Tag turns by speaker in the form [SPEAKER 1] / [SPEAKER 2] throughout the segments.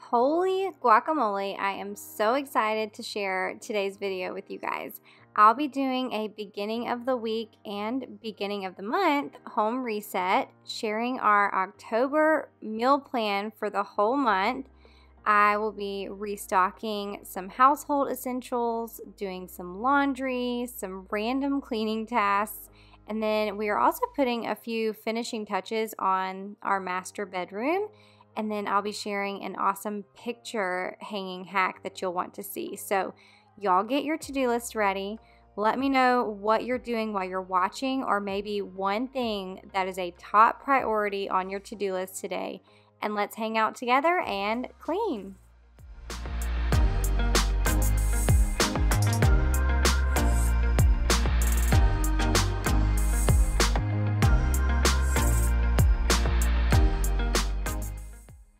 [SPEAKER 1] Holy guacamole, I am so excited to share today's video with you guys. I'll be doing a beginning of the week and beginning of the month home reset, sharing our October meal plan for the whole month. I will be restocking some household essentials, doing some laundry, some random cleaning tasks, and then we are also putting a few finishing touches on our master bedroom. And then I'll be sharing an awesome picture hanging hack that you'll want to see. So y'all get your to-do list ready. Let me know what you're doing while you're watching, or maybe one thing that is a top priority on your to-do list today. And let's hang out together and clean.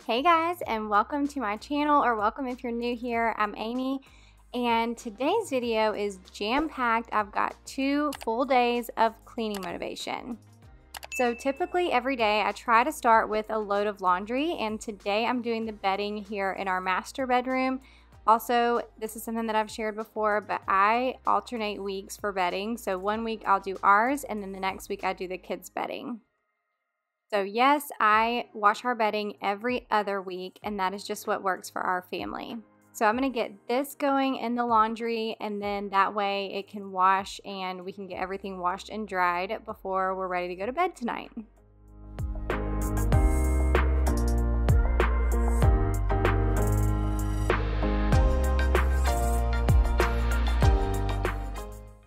[SPEAKER 1] Hey guys, and welcome to my channel, or welcome if you're new here. I'm Amy, and today's video is jam-packed. I've got 2 full days of cleaning motivation. So typically every day I try to start with a load of laundry, and today I'm doing the bedding here in our master bedroom. Also, this is something that I've shared before, but I alternate weeks for bedding. So one week I'll do ours, and then the next week I do the kids' bedding. So yes, I wash our bedding every other week, and that is just what works for our family. So I'm going to get this going in the laundry, and then that way it can wash and we can get everything washed and dried before we're ready to go to bed tonight.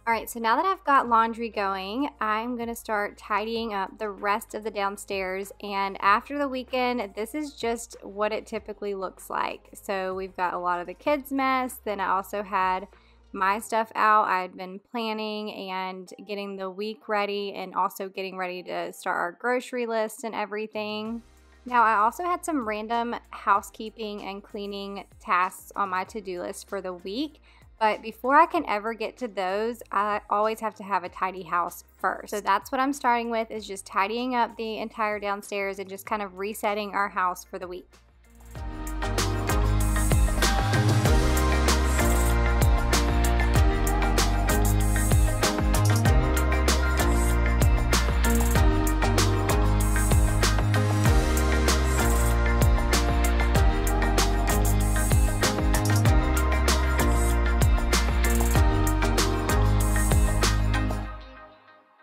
[SPEAKER 1] Alright, so now that I've got laundry going, I'm going to start tidying up the rest of the downstairs, and after the weekend, this is just what it typically looks like. So we've got a lot of the kids' mess, then I also had my stuff out. I had been planning and getting the week ready, and also getting ready to start our grocery list and everything. Now, I also had some random housekeeping and cleaning tasks on my to-do list for the week. But before I can ever get to those, I always have to have a tidy house first. So that's what I'm starting with, is just tidying up the entire downstairs and just kind of resetting our house for the week.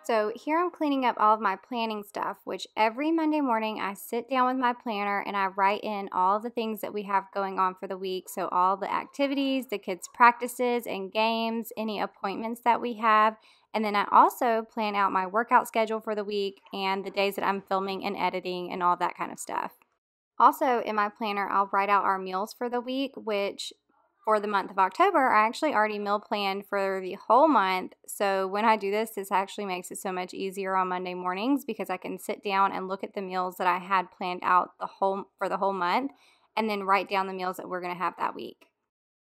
[SPEAKER 1] So here I'm cleaning up all of my planning stuff, which every Monday morning I sit down with my planner and I write in all the things that we have going on for the week. So all the activities, the kids' practices and games, any appointments that we have. And then I also plan out my workout schedule for the week and the days that I'm filming and editing and all that kind of stuff. Also in my planner, I'll write out our meals for the week, which for the month of October, I actually already meal planned for the whole month. So when I do this, this actually makes it so much easier on Monday mornings, because I can sit down and look at the meals that I had planned out for the whole month, and then write down the meals that we're going to have that week.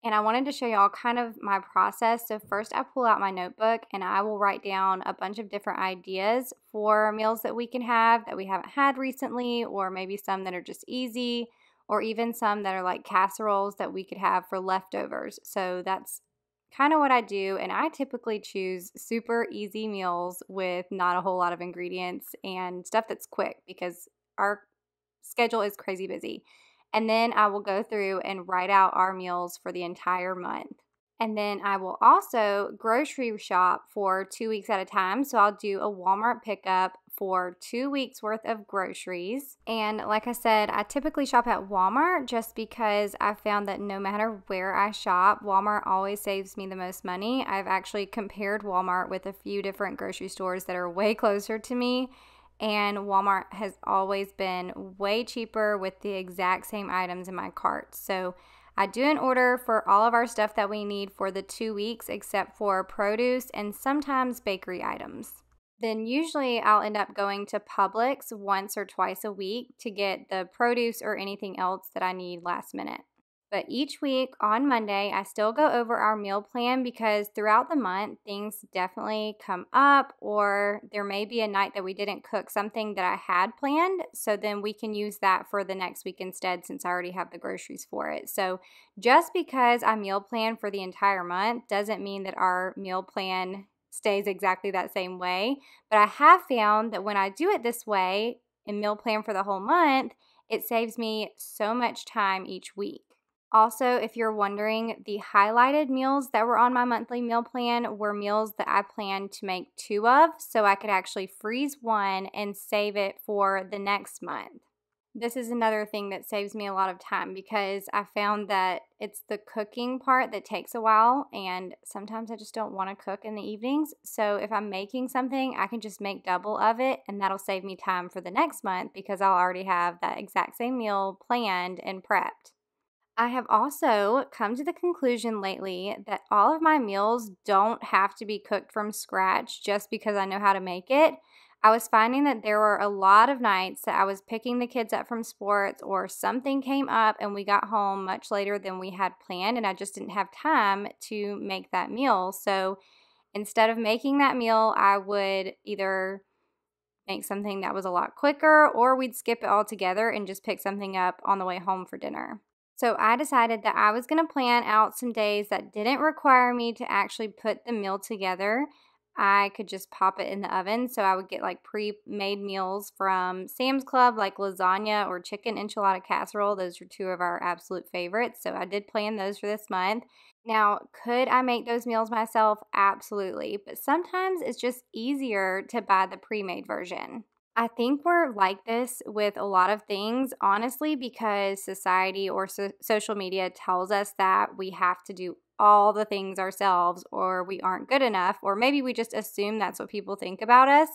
[SPEAKER 1] And I wanted to show y'all kind of my process. So first I pull out my notebook and I will write down a bunch of different ideas for meals that we can have that we haven't had recently, or maybe some that are just easy, or even some that are like casseroles that we could have for leftovers. So that's kind of what I do, and I typically choose super easy meals with not a whole lot of ingredients and stuff that's quick, because our schedule is crazy busy. And then I will go through and write out our meals for the entire month. And then I will also grocery shop for 2 weeks at a time. So I'll do a Walmart pickup for 2 weeks worth of groceries. And like I said, I typically shop at Walmart just because I found that no matter where I shop, Walmart always saves me the most money. I've actually compared Walmart with a few different grocery stores that are way closer to me, and Walmart has always been way cheaper with the exact same items in my cart. So I do an order for all of our stuff that we need for the 2 weeks, except for produce and sometimes bakery items. Then usually I'll end up going to Publix once or twice a week to get the produce or anything else that I need last minute. But each week on Monday, I still go over our meal plan because throughout the month, things definitely come up, or there may be a night that we didn't cook something that I had planned. So then we can use that for the next week instead, since I already have the groceries for it. So just because I meal plan for the entire month doesn't mean that our meal plan stays exactly that same way. But I have found that when I do it this way and meal plan for the whole month, it saves me so much time each week. Also, if you're wondering, the highlighted meals that were on my monthly meal plan were meals that I planned to make 2 of, so I could actually freeze one and save it for the next month. This is another thing that saves me a lot of time because I found that it's the cooking part that takes a while, and sometimes I just don't want to cook in the evenings. So if I'm making something, I can just make double of it, and that'll save me time for the next month because I'll already have that exact same meal planned and prepped. I have also come to the conclusion lately that all of my meals don't have to be cooked from scratch just because I know how to make it. I was finding that there were a lot of nights that I was picking the kids up from sports, or something came up and we got home much later than we had planned, and I just didn't have time to make that meal. So instead of making that meal, I would either make something that was a lot quicker, or we'd skip it all together and just pick something up on the way home for dinner. So I decided that I was going to plan out some days that didn't require me to actually put the meal together. I could just pop it in the oven. So I would get like pre-made meals from Sam's Club, like lasagna or chicken enchilada casserole. Those are 2 of our absolute favorites. So I did plan those for this month. Now, could I make those meals myself? Absolutely. But sometimes it's just easier to buy the pre-made version. I think we're like this with a lot of things, honestly, because society or social media tells us that we have to do all the things ourselves, or we aren't good enough, or maybe we just assume that's what people think about us.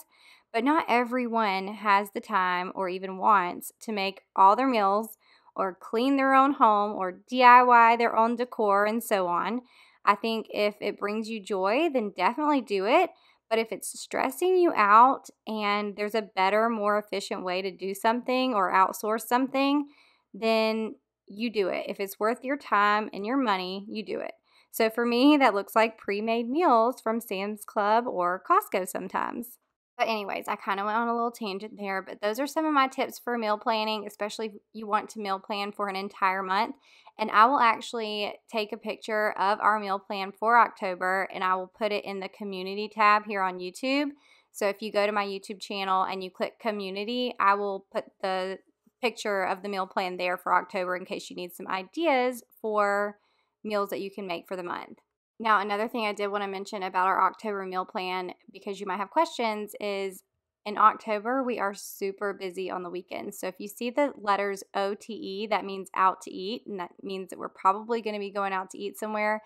[SPEAKER 1] But not everyone has the time or even wants to make all their meals, or clean their own home, or DIY their own decor, and so on. I think if it brings you joy, then definitely do it. But if it's stressing you out and there's a better, more efficient way to do something or outsource something, then you do it. If it's worth your time and your money, you do it. So for me, that looks like pre-made meals from Sam's Club or Costco sometimes. But anyways, I kind of went on a little tangent there, but those are some of my tips for meal planning, especially if you want to meal plan for an entire month. And I will actually take a picture of our meal plan for October, and I will put it in the community tab here on YouTube. So if you go to my YouTube channel and you click community, I will put the picture of the meal plan there for October in case you need some ideas for meals that you can make for the month. Now, another thing I did want to mention about our October meal plan, because you might have questions, is in October, we are super busy on the weekends. So if you see the letters OTE, that means out to eat, and that means that we're probably going to be going out to eat somewhere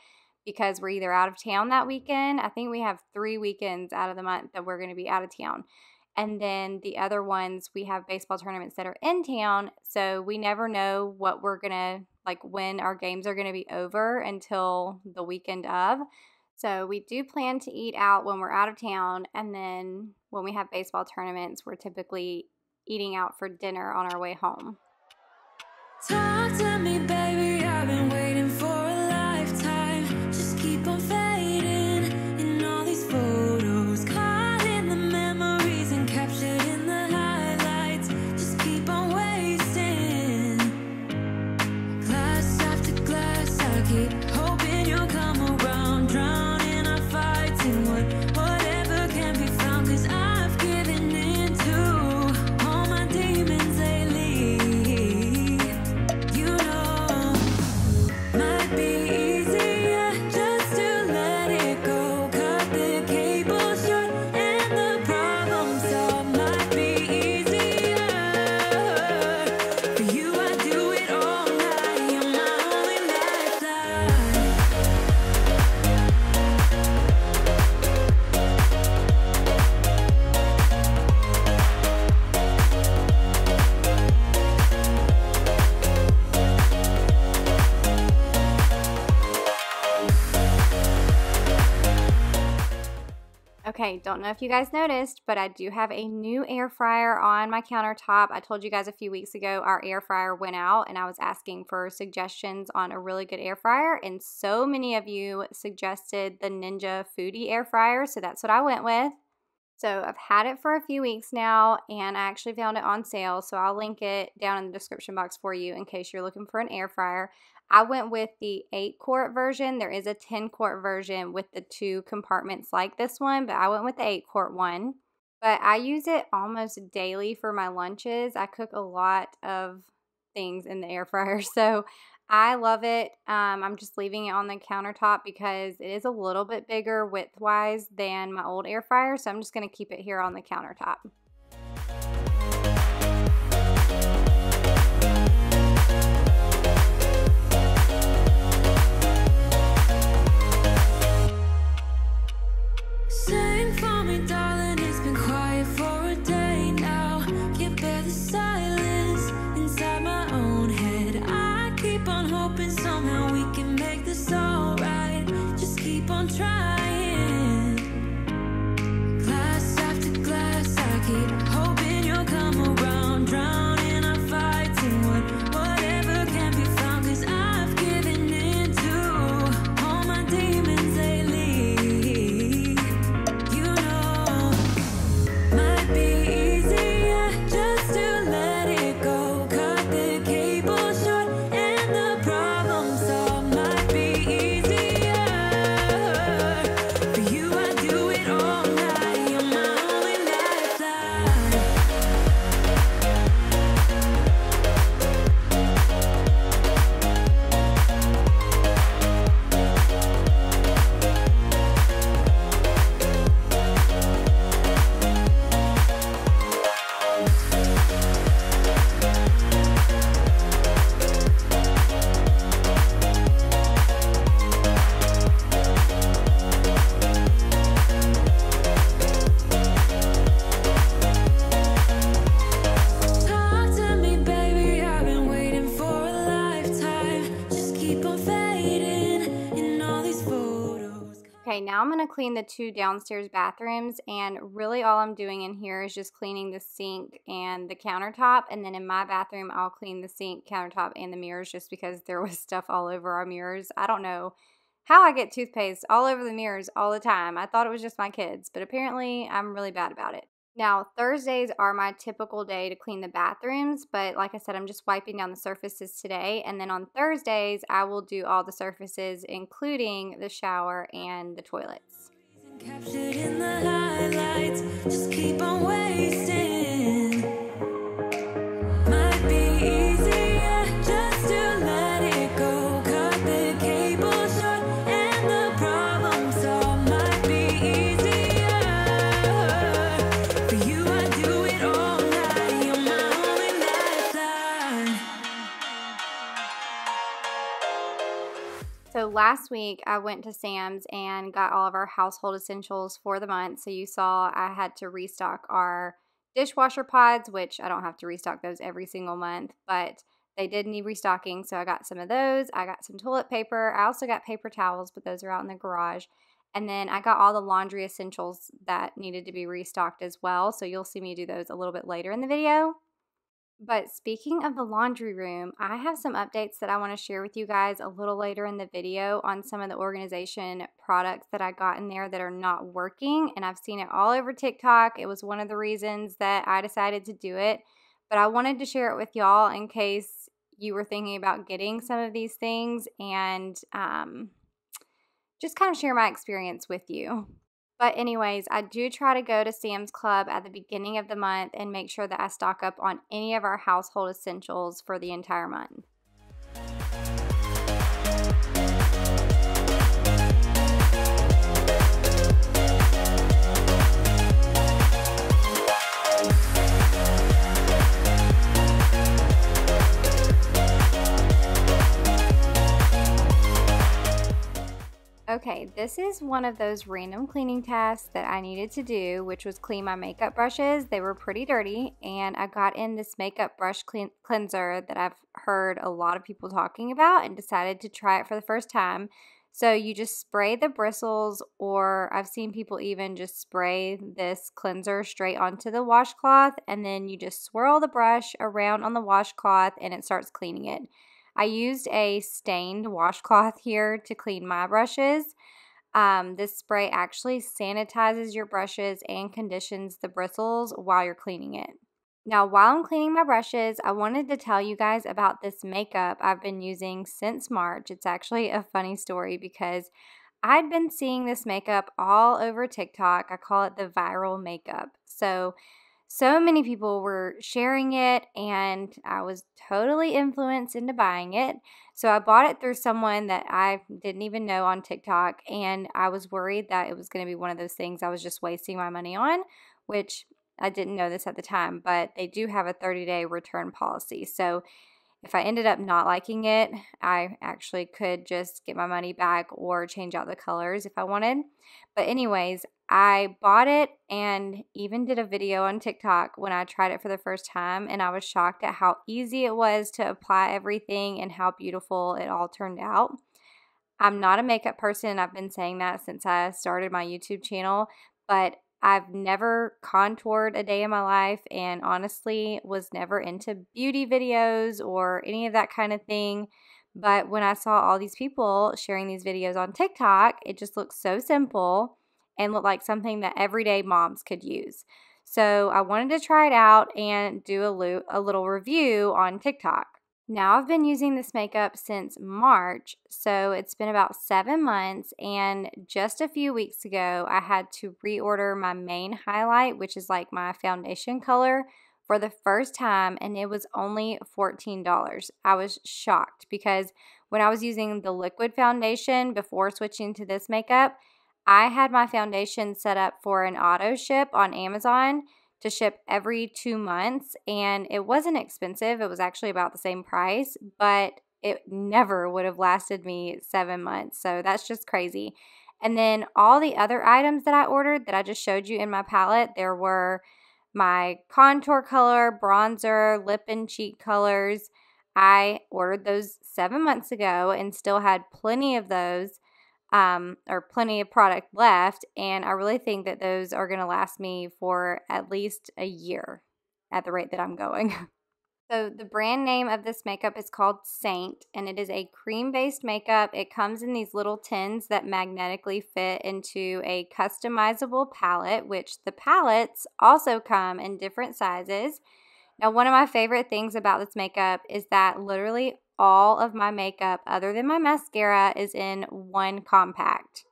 [SPEAKER 1] because we're either out of town that weekend. I think we have 3 weekends out of the month that we're going to be out of town. And then the other ones, we have baseball tournaments that are in town, so we never know what we're going to, like when our games are going to be over until the weekend of. So we do plan to eat out when we're out of town, and then when we have baseball tournaments, we're typically eating out for dinner on our way home.
[SPEAKER 2] Talk to me, baby, I've been waiting for a lifetime. Just keep on fading in all these photos, caught in the memories and captured in the highlights. Just keep on wasting glass after glass. I keep hoping you'll come around, drowning our fights in whatever can be found, 'cause I've given in to all my demons lately. You know
[SPEAKER 1] Okay, don't know if you guys noticed, but I do have a new air fryer on my countertop. I told you guys a few weeks ago our air fryer went out and I was asking for suggestions on a really good air fryer, and so many of you suggested the Ninja Foodie air fryer, so that's what I went with. So I've had it for a few weeks now and I actually found it on sale, so I'll link it down in the description box for you in case you're looking for an air fryer. I went with the 8-quart version. There is a 10-quart version with the 2 compartments like this one, but I went with the 8-quart one. But I use it almost daily for my lunches. I cook a lot of things in the air fryer, so I love it. I'm just leaving it on the countertop because it is a little bit bigger width-wise than my old air fryer, so I'm just going to keep it here on the countertop.
[SPEAKER 2] Sing for me, darling, it's been quiet for a day now. Can't bear the silence inside my own head. I keep on hoping somehow we can make this alright. Just keep on trying. Glass after glass, I keep hoping you'll come around. Drowning our fights in whatever can be found. 'Cause I've given in to all my demons lately.
[SPEAKER 1] Okay, now I'm going to clean the 2 downstairs bathrooms, and really all I'm doing in here is just cleaning the sink and the countertop, and then in my bathroom I'll clean the sink, countertop, and the mirrors just because there was stuff all over our mirrors. I don't know how I get toothpaste all over the mirrors all the time. I thought it was just my kids, but apparently I'm really bad about it. Now, Thursdays are my typical day to clean the bathrooms, but like I said, I'm just wiping down the surfaces today. And then on Thursdays, I will do all the surfaces, including the shower and the toilets.
[SPEAKER 2] Captured in the highlights, just keep on wasting. Might be easier just to let it go. Cut the cable short and the problem solved. Might be easier.
[SPEAKER 1] So last week I went to Sam's and got all of our household essentials for the month. So you saw I had to restock our dishwasher pods, which I don't have to restock those every single month, but they did need restocking. So I got some of those. I got some toilet paper. I also got paper towels, but those are out in the garage. And then I got all the laundry essentials that needed to be restocked as well. So you'll see me do those a little bit later in the video. But speaking of the laundry room, I have some updates that I want to share with you guys a little later in the video on some of the organization products that I got in there that are not working. And I've seen it all over TikTok. It was one of the reasons that I decided to do it. But I wanted to share it with y'all in case you were thinking about getting some of these things and just kind of share my experience with you. But anyways, I do try to go to Sam's Club at the beginning of the month and make sure that I stock up on any of our household essentials for the entire month. Okay, this is one of those random cleaning tasks that I needed to do, which was clean my makeup brushes. They were pretty dirty, and I got in this makeup brush cleanser that I've heard a lot of people talking about and decided to try it for the first time. So you just spray the bristles, or I've seen people even just spray this cleanser straight onto the washcloth, and then you just swirl the brush around on the washcloth and it starts cleaning it. I used a stained washcloth here to clean my brushes. This spray actually sanitizes your brushes and conditions the bristles while you're cleaning it. Now, while I'm cleaning my brushes, I wanted to tell you guys about this makeup I've been using since March. It's actually a funny story because I'd been seeing this makeup all over TikTok. I call it the viral makeup. So many people were sharing it, and I was totally influenced into buying it. So I bought it through someone that I didn't even know on TikTok, and I was worried that it was going to be one of those things I was just wasting my money on, which I didn't know this at the time, but they do have a 30-day return policy. So if I ended up not liking it, I actually could just get my money back or change out the colors if I wanted. But anyways, I bought it and even did a video on TikTok when I tried it for the first time, and I was shocked at how easy it was to apply everything and how beautiful it all turned out. I'm not a makeup person. I've been saying that since I started my YouTube channel, but I've never contoured a day in my life, and honestly was never into beauty videos or any of that kind of thing. But when I saw all these people sharing these videos on TikTok, it just looked so simple and looked like something that everyday moms could use. So I wanted to try it out and do a little review on TikTok. Now I've been using this makeup since March, so it's been about 7 months, and just a few weeks ago I had to reorder my main highlight, which is like my foundation color, for the first time, and it was only $14. I was shocked because when I was using the liquid foundation before switching to this makeup, I had my foundation set up for an auto ship on Amazon to ship every 2 months, and it wasn't expensive. It was actually about the same price, but it never would have lasted me 7 months. So that's just crazy. And then all the other items that I ordered that I just showed you in my palette, there were my contour color, bronzer, lip and cheek colors. I ordered those 7 months ago and still had plenty of those, or plenty of product left, and I really think that those are going to last me for at least a year at the rate that I'm going. So the brand name of this makeup is called Saint, and it is a cream-based makeup. It comes in these little tins that magnetically fit into a customizable palette, which the palettes also come in different sizes. Now, one of my favorite things about this makeup is that literally all of my makeup, other than my mascara, is in one compact.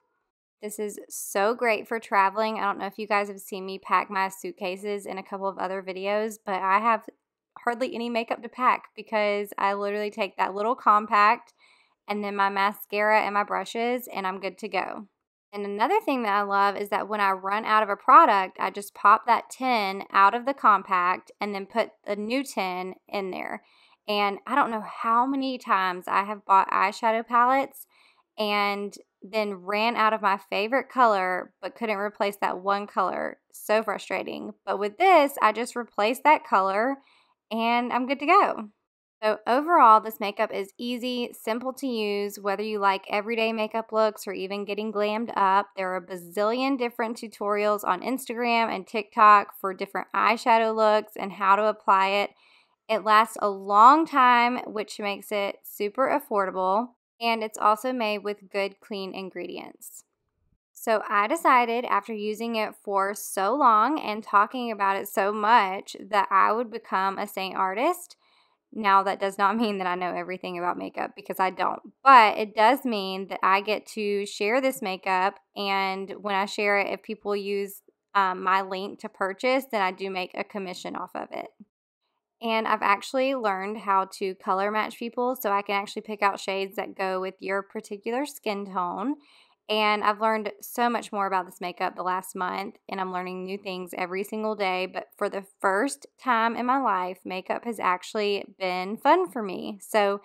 [SPEAKER 1] This is so great for traveling. I don't know if you guys have seen me pack my suitcases in a couple of other videos, but I have hardly any makeup to pack because I literally take that little compact and then my mascara and my brushes, and I'm good to go. And another thing that I love is that when I run out of a product, I just pop that tin out of the compact and then put a new tin in there. And I don't know how many times I have bought eyeshadow palettes and then ran out of my favorite color but couldn't replace that one color. So frustrating. But with this, I just replaced that color and I'm good to go. So overall, this makeup is easy, simple to use, whether you like everyday makeup looks or even getting glammed up. There are a bazillion different tutorials on Instagram and TikTok for different eyeshadow looks and how to apply it. It lasts a long time, which makes it super affordable, and it's also made with good, clean ingredients. So I decided after using it for so long and talking about it so much that I would become a Saint artist. Now, that does not mean that I know everything about makeup because I don't, but it does mean that I get to share this makeup, and when I share it, if people use my link to purchase, then I do make a commission off of it. And I've actually learned how to color match people so I can actually pick out shades that go with your particular skin tone. And I've learned so much more about this makeup the last month, and I'm learning new things every single day. But for the first time in my life, makeup has actually been fun for me. So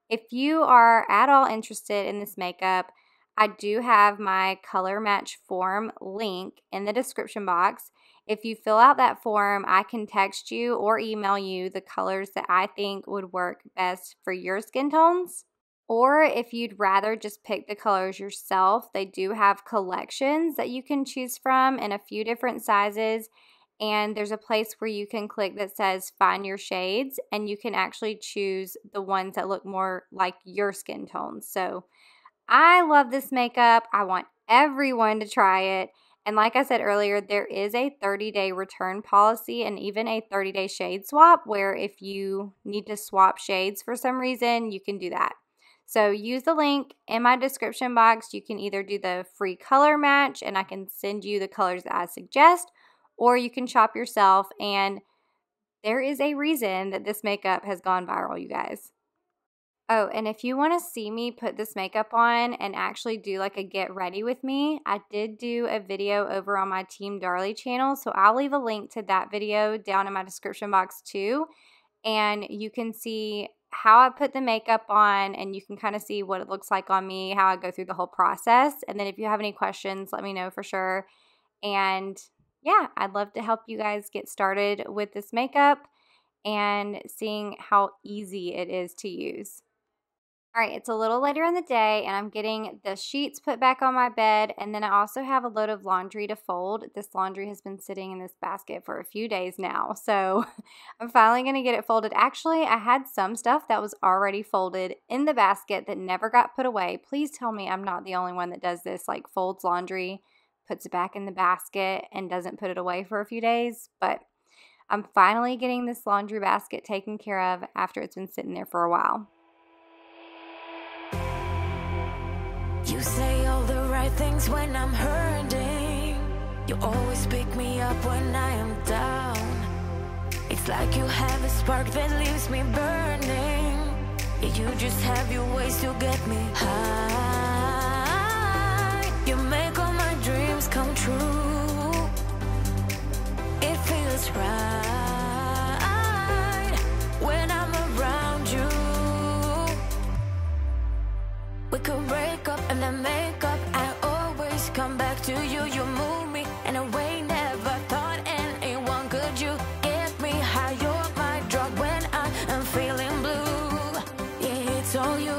[SPEAKER 1] if you are at all interested in this makeup, I do have my color match form link in the description box. If you fill out that form, I can text you or email you the colors that I think would work best for your skin tones. Or if you'd rather just pick the colors yourself, they do have collections that you can choose from in a few different sizes. And there's a place where you can click that says find your shades, and you can actually choose the ones that look more like your skin tone. So I love this makeup. I want everyone to try it. And like I said earlier, there is a 30-day return policy and even a 30-day shade swap, where if you need to swap shades for some reason, you can do that. So use the link in my description box. You can either do the free color match and I can send you the colors that I suggest, or you can shop yourself. And there is a reason that this makeup has gone viral, you guys. Oh, and if you want to see me put this makeup on and actually do like a get ready with me, I did do a video over on my Team Darley channel. So I'll leave a link to that video down in my description box too. And you can see how I put the makeup on, and you can kind of see what it looks like on me, how I go through the whole process. And then if you have any questions, let me know for sure. And yeah, I'd love to help you guys get started with this makeup and seeing how easy it is to use. All right, it's a little later in the day and I'm getting the sheets put back on my bed, and then I also have a load of laundry to fold. This laundry has been sitting in this basket for a few days now, so I'm finally going to get it folded. Actually, I had some stuff that was already folded in the basket that never got put away. Please tell me I'm not the only one that does this, like folds laundry, puts it back in the basket, and doesn't put it away for a few days. But I'm finally getting this laundry basket taken care of after it's been sitting there for a while.
[SPEAKER 2] You say all the right things when I'm hurting. You always pick me up when I am down. It's like you have a spark that leaves me burning. You just have your ways to get me high. You make all my dreams come true. It feels right when I'm around you. We could break up and then make up. I always come back to you. You move me in a way never thought anyone could. You get me high. You're my drug when I am feeling blue. Yeah, it's all you,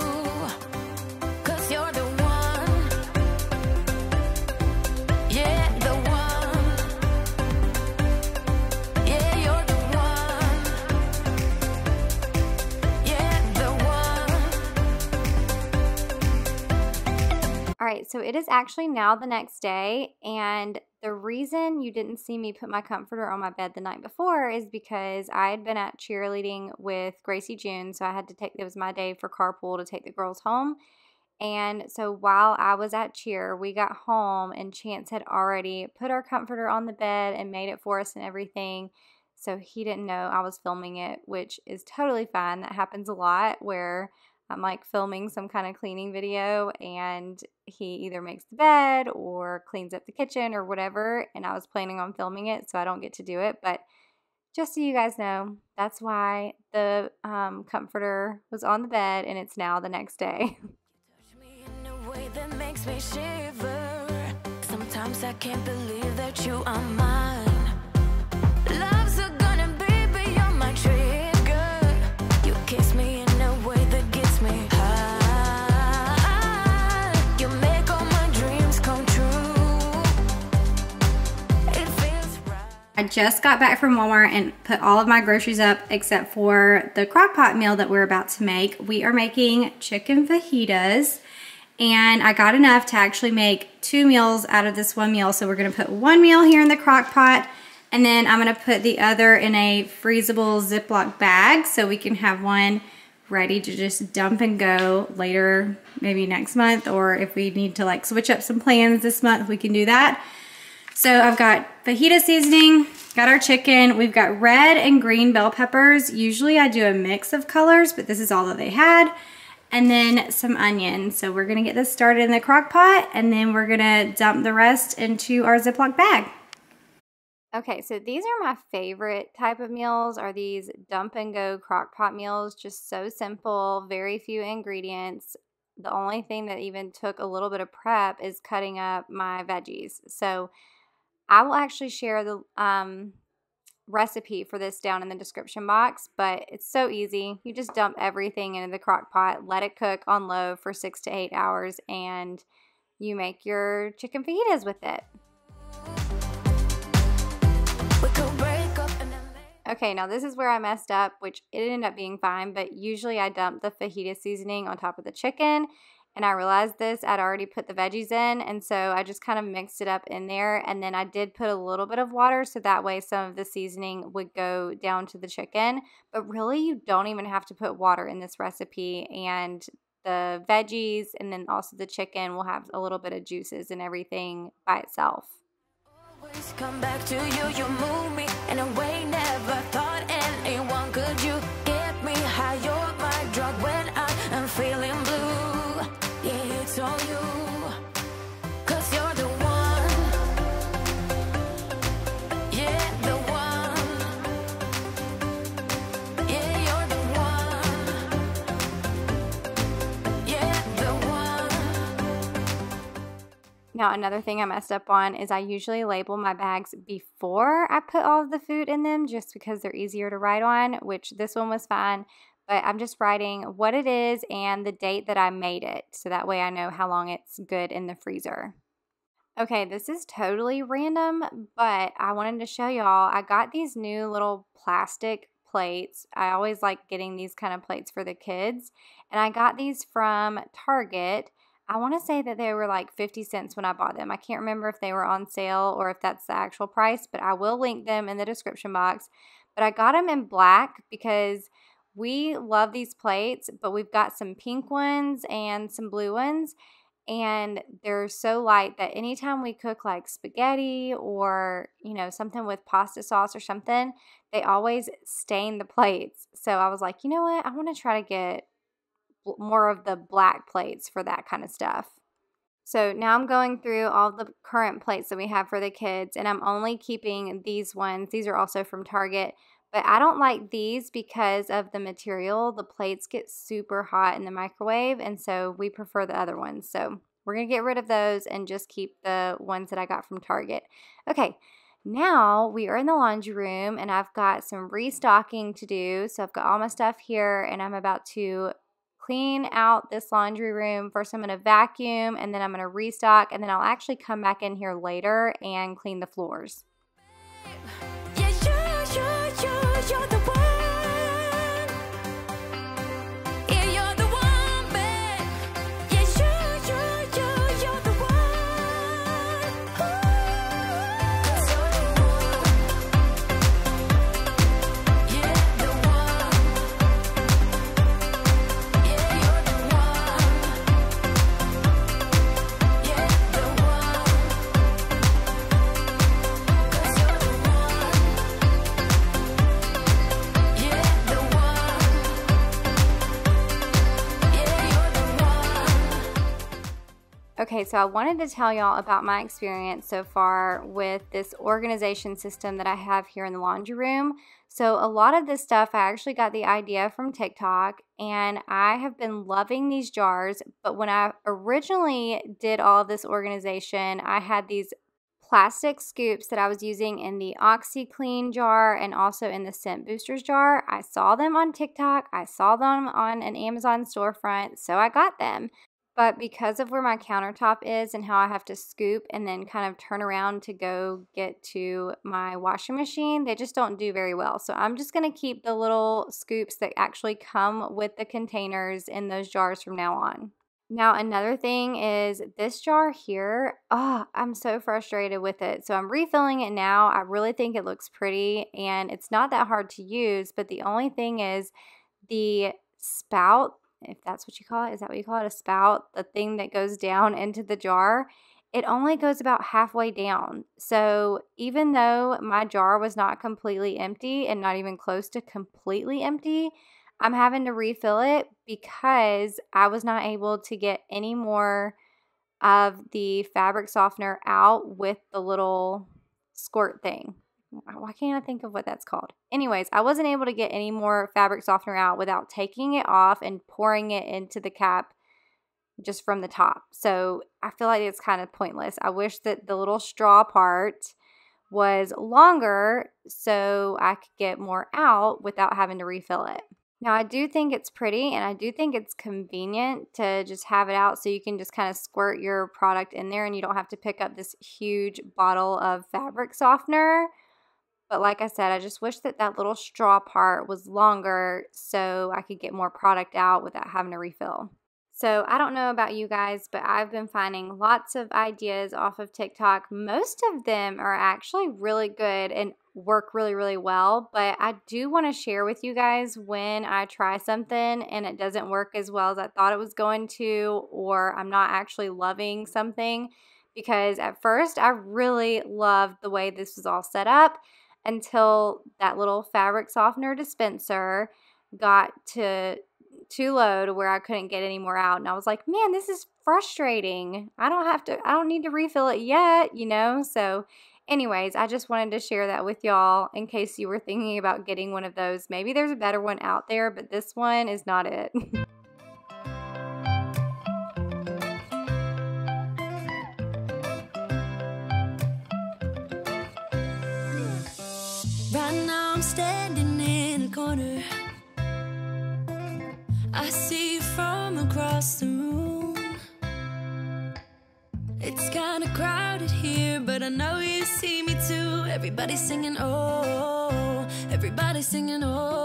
[SPEAKER 2] 'cause you're the one. Yeah, the one. Yeah, you're the one. Yeah, the one.
[SPEAKER 1] All right, so it is actually now the next day, and the reason you didn't see me put my comforter on my bed the night before is because I had been at cheerleading with Gracie June, so I had to take, it was my day for carpool to take the girls home. And so while I was at cheer, we got home and Chance had already put our comforter on the bed and made it for us and everything. So he didn't know I was filming it, which is totally fine. That happens a lot where I'm like filming some kind of cleaning video and he either makes the bed or cleans up the kitchen or whatever, and I was planning on filming it, so I don't get to do it. But just so you guys know, that's why the comforter was on the bed, and it's now the next day.
[SPEAKER 2] Touch me in a way that makes me shiver. Sometimes I can't believe that you are mine. Love's a gun and baby, you're my trigger. You kiss me in a way that gets me high. You make all my dreams come true. It feels right.
[SPEAKER 1] I just got back from Walmart and put all of my groceries up except for the crock pot meal that we're about to make. We are making chicken fajitas, and I got enough to actually make 2 meals out of this one meal. So we're gonna put one meal here in the crock pot, and then I'm gonna put the other in a freezable Ziploc bag so we can have one ready to just dump and go later, maybe next month, or if we need to like switch up some plans this month, we can do that. So I've got fajita seasoning, got our chicken, we've got red and green bell peppers. Usually I do a mix of colors, but this is all that they had. And then some onions. So we're gonna get this started in the crock pot, and then we're gonna dump the rest into our Ziploc bag. Okay, so these are my favorite type of meals, are these dump and go crock pot meals. Just so simple, very few ingredients. The only thing that even took a little bit of prep is cutting up my veggies. So I will actually share the recipe for this down in the description box, but it's so easy. You just dump everything into the crock pot, let it cook on low for 6 to 8 hours, and you make your chicken fajitas with it. Okay, now this is where I messed up, which it ended up being fine, but usually I dump the fajita seasoning on top of the chicken, and I realized this, I'd already put the veggies in, and so I just kind of mixed it up in there, and then I did put a little bit of water, so that way some of the seasoning would go down to the chicken, but really you don't even have to put water in this recipe, and the veggies and then also the chicken will have a little bit of juices and everything by itself.
[SPEAKER 2] Always come back to you, you move me in a way never thought anyone could. You get me high, you're my drug when I'm feeling blue. Yeah, it's all you, 'cause you're the one. Yeah, the one. Yeah, you're the one. Yeah, the one.
[SPEAKER 1] Now, another thing I messed up on is I usually label my bags before I put all of the food in them just because they're easier to write on, which this one was fine, but I'm just writing what it is and the date that I made it, so that way I know how long it's good in the freezer. Okay, this is totally random, but I wanted to show y'all, I got these new little plastic plates. I always like getting these kind of plates for the kids, and I got these from Target. I want to say that they were like 50 cents when I bought them. I can't remember if they were on sale or if that's the actual price, but I will link them in the description box. But I got them in black because we love these plates, but we've got some pink ones and some blue ones, and they're so light that anytime we cook like spaghetti or, you know, something with pasta sauce or something, they always stain the plates. So I was like, you know what? I want to try to get more of the black plates for that kind of stuff. So now I'm going through all the current plates that we have for the kids, and I'm only keeping these ones. These are also from Target, but I don't like these because of the material. The plates get super hot in the microwave, and so we prefer the other ones. So we're going to get rid of those and just keep the ones that I got from Target. Okay, now we are in the laundry room, and I've got some restocking to do. So I've got all my stuff here, and I'm about to clean out this laundry room. First, I'm going to vacuum, and then I'm going to restock, and then I'll actually come back in here later and clean the floors.
[SPEAKER 2] You're the one. Yeah, you're the one, babe. Yeah, you're the one. 'Cause you're the one. Yeah, the one. Yeah, you're the one. Yeah, the one. 'Cause you're the one.
[SPEAKER 1] Okay, so I wanted to tell y'all about my experience so far with this organization system that I have here in the laundry room. So a lot of this stuff, I actually got the idea from TikTok, and I have been loving these jars, but when I originally did all of this organization, I had these plastic scoops that I was using in the OxyClean jar and also in the Scent Boosters jar. I saw them on TikTok, I saw them on an Amazon storefront, so I got them. But because of where my countertop is and how I have to scoop and then kind of turn around to go get to my washing machine, they just don't do very well. So I'm just going to keep the little scoops that actually come with the containers in those jars from now on. Now, another thing is this jar here, I'm so frustrated with it. So I'm refilling it now. I really think it looks pretty, and it's not that hard to use, but the only thing is the spout, if that's what you call it. Is that what you call it? A spout? The thing that goes down into the jar. It only goes about halfway down. So even though my jar was not completely empty and not even close to completely empty, I'm having to refill it because I was not able to get any more of the fabric softener out with the little squirt thing. Why can't I think of what that's called? Anyways, I wasn't able to get any more fabric softener out without taking it off and pouring it into the cap just from the top. So I feel like it's kind of pointless. I wish that the little straw part was longer so I could get more out without having to refill it. Now, I do think it's pretty, and I do think it's convenient to just have it out so you can just kind of squirt your product in there and you don't have to pick up this huge bottle of fabric softener. But like I said, I just wish that that little straw part was longer so I could get more product out without having to refill. So I don't know about you guys, but I've been finding lots of ideas off of TikTok. Most of them are actually really good and work really, really well. But I do want to share with you guys when I try something and it doesn't work as well as I thought it was going to, or I'm not actually loving something. Because at first I really loved the way this was all set up until that little fabric softener dispenser got too low to where I couldn't get any more out. And I was like, man, this is frustrating. I don't need to refill it yet, you know? So anyways, I just wanted to share that with y'all in case you were thinking about getting one of those. Maybe there's a better one out there, but this one is not it.
[SPEAKER 2] Right now I'm standing in a corner. I see you from across the room. It's kinda crowded here, but I know you see me too. Everybody's singing, oh, everybody's singing, oh.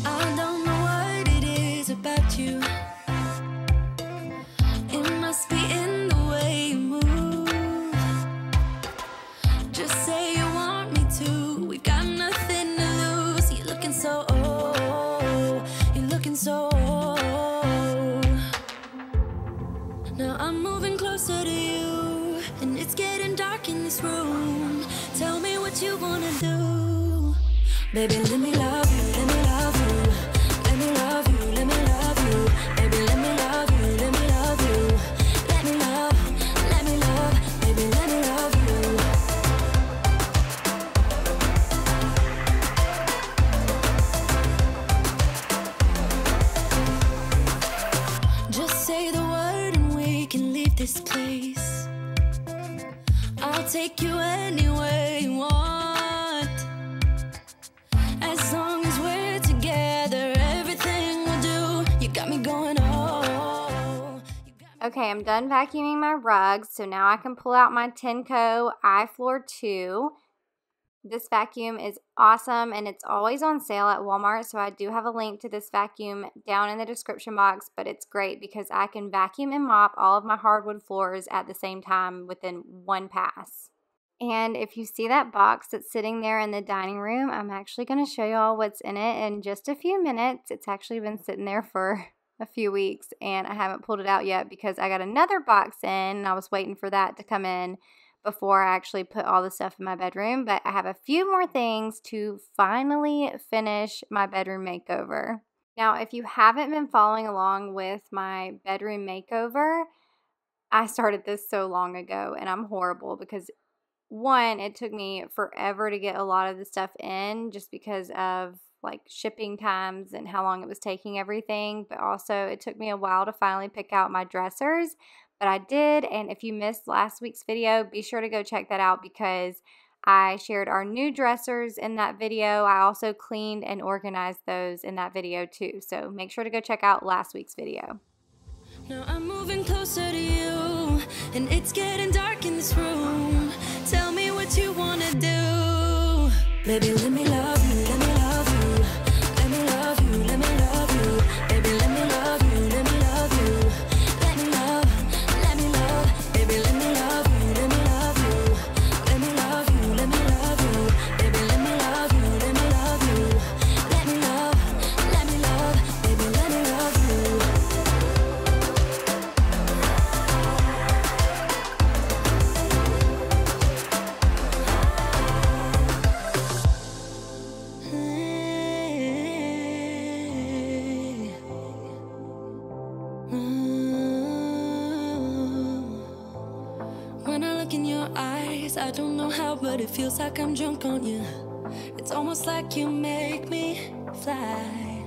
[SPEAKER 2] I don't know what it is about you. It must be in the way you move. Just say you want me to. We got nothing to lose. You're looking so old. You're looking so old. Now I'm moving closer to you, and it's getting dark in this room. Tell me what you wanna do. Baby, let me love you, let me love you. Let me love you, let me love you. Baby, let me love you, let me love you. Let me love, baby, let me love you. Just say the word and we can leave this place. I'll take you anywhere you want. As long as we're together, everything we'll do. You got me going, oh.
[SPEAKER 1] Okay, I'm done vacuuming my rugs, so now I can pull out my Tenco iFloor 2. This vacuum is awesome, and it's always on sale at Walmart, so I do have a link to this vacuum down in the description box, but it's great because I can vacuum and mop all of my hardwood floors at the same time within one pass. And if you see that box that's sitting there in the dining room, I'm actually going to show you all what's in it in just a few minutes. It's actually been sitting there for a few weeks, and I haven't pulled it out yet because I got another box in, and I was waiting for that to come in before I actually put all the stuff in my bedroom. But I have a few more things to finally finish my bedroom makeover. Now, if you haven't been following along with my bedroom makeover, I started this so long ago, and I'm horrible because one, it took me forever to get a lot of the stuff in just because of like shipping times and how long it was taking everything. But also it took me a while to finally pick out my dressers, but I did. And if you missed last week's video, be sure to go check that out because I shared our new dressers in that video. I also cleaned and organized those in that video too. So make sure to go check out last week's video.
[SPEAKER 2] Now I'm moving closer to you, and it's getting dark in this room. Tell me what you wanna do. Baby, let me love you, let me love you. Let me love you, let me love you. Baby, let me love you, let me love you. Let me love, baby, let me love you, let me love you. Let me love you, let me love you. Baby, let me love you, let me love you. Let me love, baby, let me love you. When I look in your eyes, I don't know how, but it feels like I'm drunk on you. It's almost like you make me fly.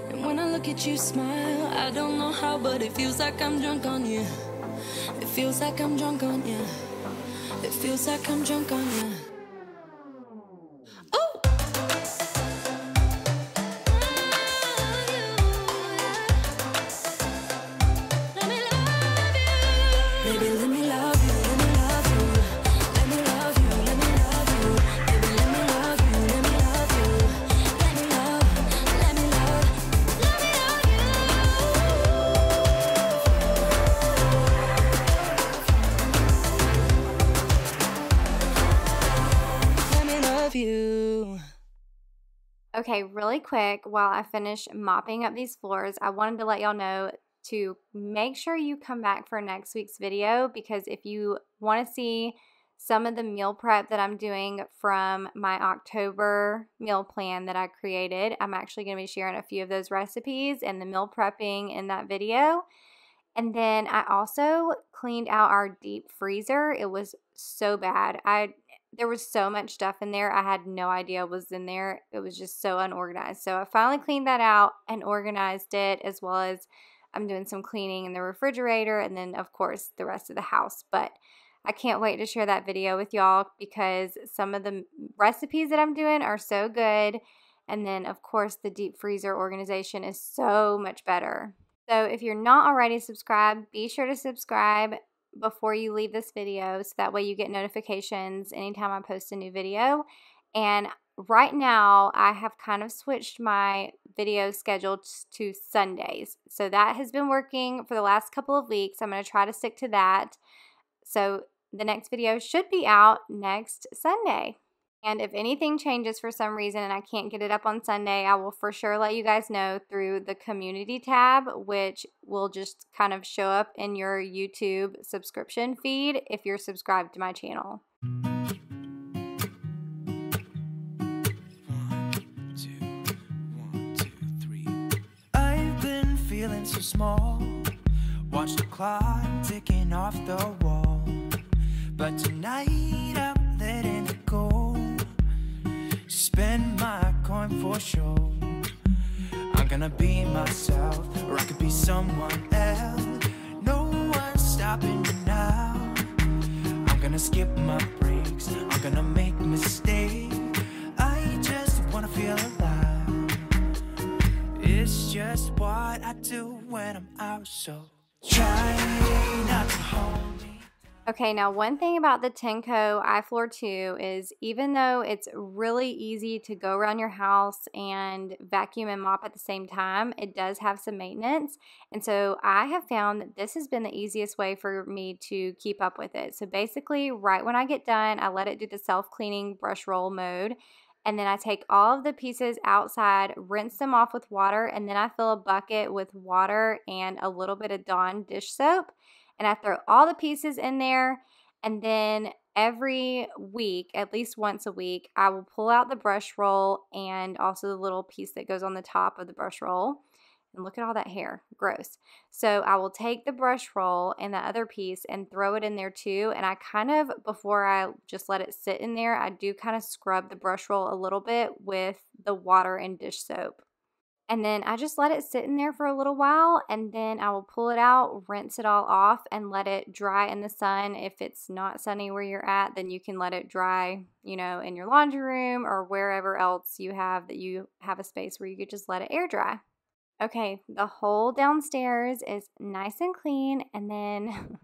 [SPEAKER 2] And when I look at you smile, I don't know how, but it feels like I'm drunk on you. It feels like I'm drunk on you. It feels like I'm drunk on you. Oh! Let me love you. Baby, let me love you, let me love you. Let me love you, let me love you. Baby, let me love you, let me love you. Let me love, let me love, let me love you. Let me love you.
[SPEAKER 1] Okay, really quick, while I finish mopping up these floors, I wanted to let y'all know to make sure you come back for next week's video, because if you want to see some of the meal prep that I'm doing from my October meal plan that I created, I'm actually going to be sharing a few of those recipes and the meal prepping in that video. And then I also cleaned out our deep freezer. It was so bad. There was so much stuff in there. I had no idea was in there. It was just so unorganized. So I finally cleaned that out and organized it, as well as I'm doing some cleaning in the refrigerator and then, of course, the rest of the house. But I can't wait to share that video with y'all, because some of the recipes that I'm doing are so good. And then, of course, the deep freezer organization is so much better. So if you're not already subscribed, be sure to subscribe before you leave this video, so that way you get notifications anytime I post a new video. And right now I have kind of switched my video schedule to Sundays, so that has been working for the last couple of weeks. I'm going to try to stick to that, so the next video should be out next Sunday. And if anything changes for some reason and I can't get it up on Sunday, I will for sure let you guys know through the community tab, which will just kind of show up in your YouTube subscription feed if you're subscribed to my channel.
[SPEAKER 2] 1, 2, 1, 2, 3. I've been feeling so small. Watch the clock ticking off the wall. But tonight I'm letting it go. Spend my coin for sure. I'm gonna be myself, or I could be someone else. No one's stopping me now. I'm gonna skip my breaks, I'm gonna make mistakes. I just wanna feel alive. It's just what I do when I'm out, so try not to hold me.
[SPEAKER 1] Okay, now one thing about the Tenco iFloor 2 is, even though it's really easy to go around your house and vacuum and mop at the same time, it does have some maintenance. And so I have found that this has been the easiest way for me to keep up with it. So basically, right when I get done, I let it do the self-cleaning brush roll mode. And then I take all of the pieces outside, rinse them off with water, and then I fill a bucket with water and a little bit of Dawn dish soap. And I throw all the pieces in there, and then every week, at least once a week, I will pull out the brush roll and also the little piece that goes on the top of the brush roll. And look at all that hair. Gross. So I will take the brush roll and the other piece and throw it in there too. And I kind of, before I just let it sit in there, I do kind of scrub the brush roll a little bit with the water and dish soap. And then I just let it sit in there for a little while, and then I will pull it out, rinse it all off, and let it dry in the sun. If it's not sunny where you're at, then you can let it dry, you know, in your laundry room or wherever else you have a space where you could just let it air dry. Okay, the whole downstairs is nice and clean, and then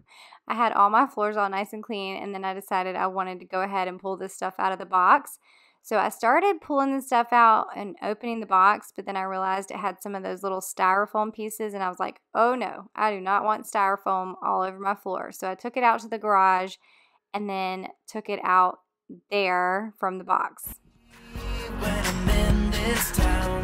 [SPEAKER 1] I had all my floors all nice and clean, and then I decided I wanted to go ahead and pull this stuff out of the box. So I started pulling the stuff out and opening the box, but then I realized it had some of those little styrofoam pieces, and I was like, oh no, I do not want styrofoam all over my floor. So I took it out to the garage and then took it out there from the box.
[SPEAKER 2] When I'm in this town,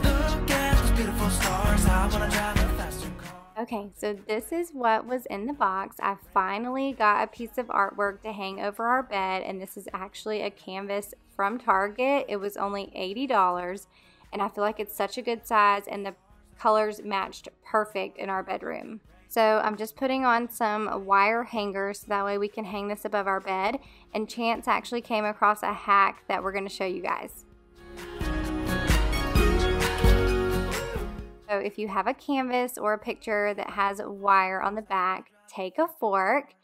[SPEAKER 2] look at those beautiful stars. I wanna drive a faster car.
[SPEAKER 1] Okay, so this is what was in the box. I finally got a piece of artwork to hang over our bed, and this is actually a canvas from Target. It was only $80, and I feel like it's such a good size, and the colors matched perfect in our bedroom. So I'm just putting on some wire hangers so that way we can hang this above our bed, and Chance actually came across a hack that we're going to show you guys. So if you have a canvas or a picture that has wire on the back, take a fork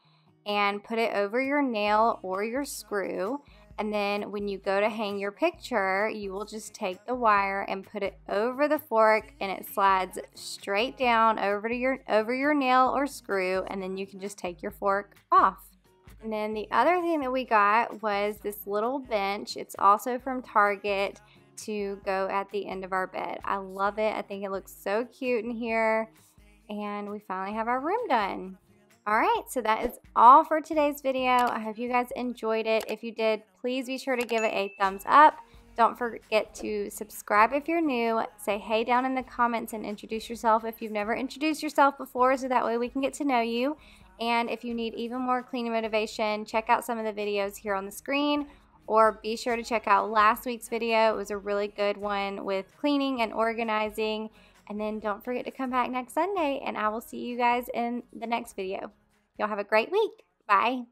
[SPEAKER 1] and put it over your nail or your screw. And then when you go to hang your picture, you will just take the wire and put it over the fork, and it slides straight down over your nail or screw, and then you can just take your fork off. And then the other thing that we got was this little bench. It's also from Target, to go at the end of our bed. I love it. I think it looks so cute in here. And we finally have our room done. Alright, so that is all for today's video. I hope you guys enjoyed it. If you did, please be sure to give it a thumbs up. Don't forget to subscribe if you're new. Say hey down in the comments and introduce yourself if you've never introduced yourself before, so that way we can get to know you. And if you need even more cleaning motivation, check out some of the videos here on the screen, or be sure to check out last week's video. It was a really good one with cleaning and organizing. And then don't forget to come back next Sunday, and I will see you guys in the next video. Y'all have a great week. Bye.